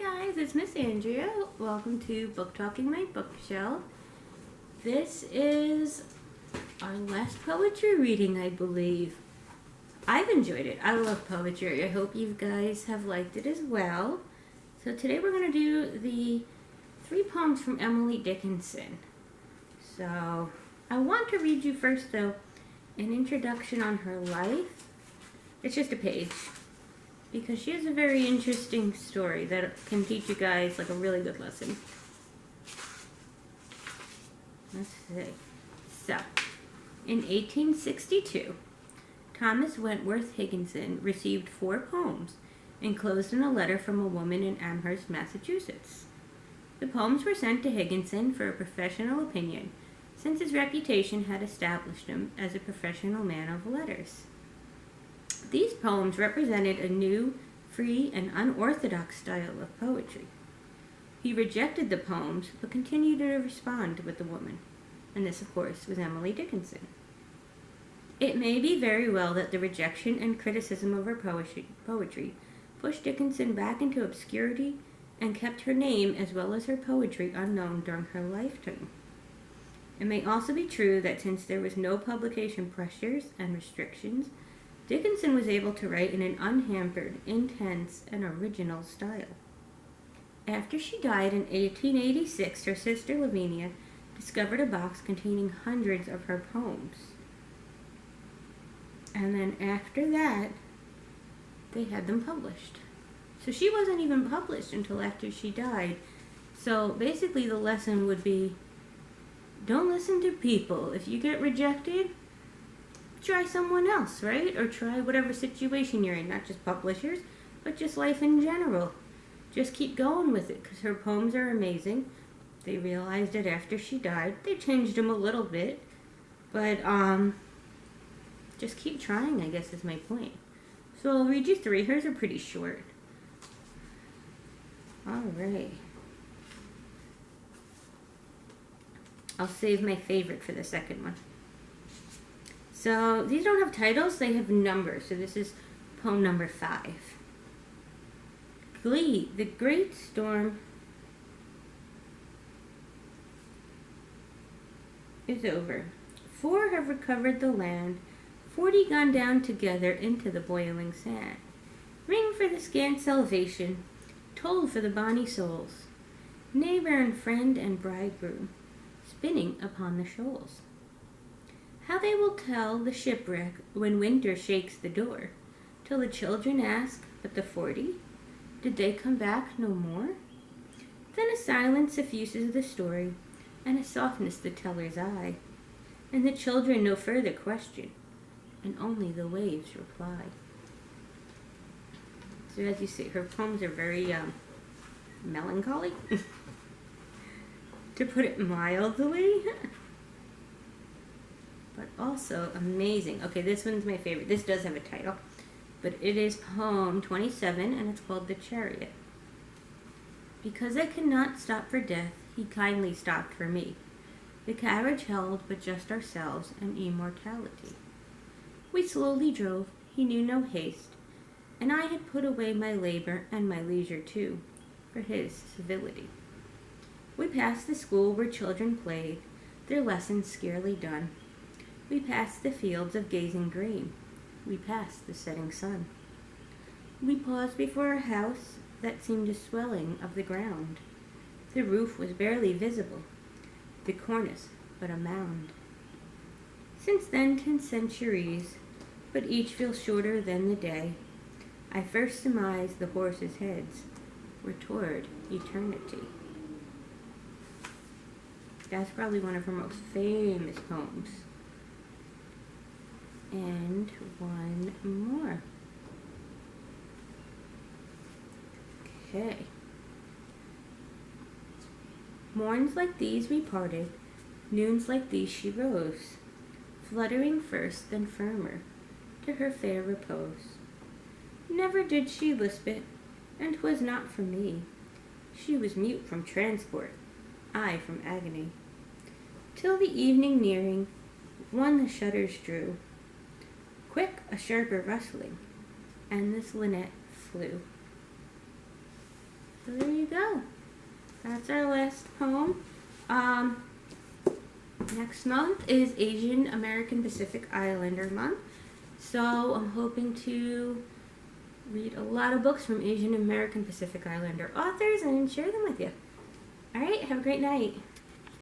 guys, it's Miss Andrea. Welcome to Book Talking My Bookshelf. This is our last poetry reading, I believe. I've enjoyed it. I love poetry. I hope you guys have liked it as well. So today we're going to do the 3 poems from Emily Dickinson. So I want to read you first, though, an introduction on her life. It's just a page, because she has a very interesting story that can teach you guys like a really good lesson. Let's see. So, in 1862, Thomas Wentworth Higginson received 4 poems enclosed in a letter from a woman in Amherst, Massachusetts. The poems were sent to Higginson for a professional opinion, since his reputation had established him as a professional man of letters. These poems represented a new, free, and unorthodox style of poetry. He rejected the poems, but continued to respond with the woman, and this, of course, was Emily Dickinson. It may be very well that the rejection and criticism of her poetry pushed Dickinson back into obscurity and kept her name as well as her poetry unknown during her lifetime. It may also be true that since there was no publication pressures and restrictions, Dickinson was able to write in an unhampered, intense, and original style. After she died in 1886, her sister Lavinia discovered a box containing hundreds of her poems. And then after that, they had them published. So she wasn't even published until after she died. So basically the lesson would be, don't listen to people. If you get rejected, try someone else, right? Or try whatever situation you're in, not just publishers, but just life in general. Just keep going with it, because her poems are amazing. They realized it after she died. They changed them a little bit, but just keep trying, I guess, is my point. So I'll read you 3. Hers are pretty short. All right. I'll save my favorite for the second one. So these don't have titles, they have numbers. So this is poem number 5. Glee, the great storm is over. 4 have recovered the land, 40 gone down together into the boiling sand. Ring for the scant salvation, toll for the bonny souls, neighbor and friend and bridegroom, spinning upon the shoals. How they will tell the shipwreck when winter shakes the door, till the children ask, but the 40, did they come back no more? Then a silence suffuses the story, and a softness the teller's eye, and the children no further question, and only the waves reply. So as you see, her poems are very melancholy, to put it mildly. But also amazing. Okay, this one's my favorite. This does have a title, but it is poem 27, and it's called The Chariot. Because I could not stop for death, he kindly stopped for me. The carriage held but just ourselves and immortality. We slowly drove, he knew no haste, and I had put away my labor and my leisure too, for his civility. We passed the school where children played, their lessons scarcely done. We passed the fields of gazing grain. We passed the setting sun. We paused before a house that seemed a swelling of the ground. The roof was barely visible, the cornice but a mound. Since then 10 centuries, but each feels shorter than the day, I first surmised the horses' heads were toward eternity. That's probably one of her most famous poems. And one more. Okay. Morns like these we parted, noons like these she rose, fluttering first then firmer, to her fair repose. Never did she lisp it, and 'twas not for me. She was mute from transport, I from agony. Till the evening nearing, one the shutters drew, quick a sharper rustling, and this linnet flew. 3 go. That's our last poem. Next month is Asian American Pacific Islander month. So I'm hoping to read a lot of books from Asian American Pacific Islander authors and share them with you. Alright, have a great night.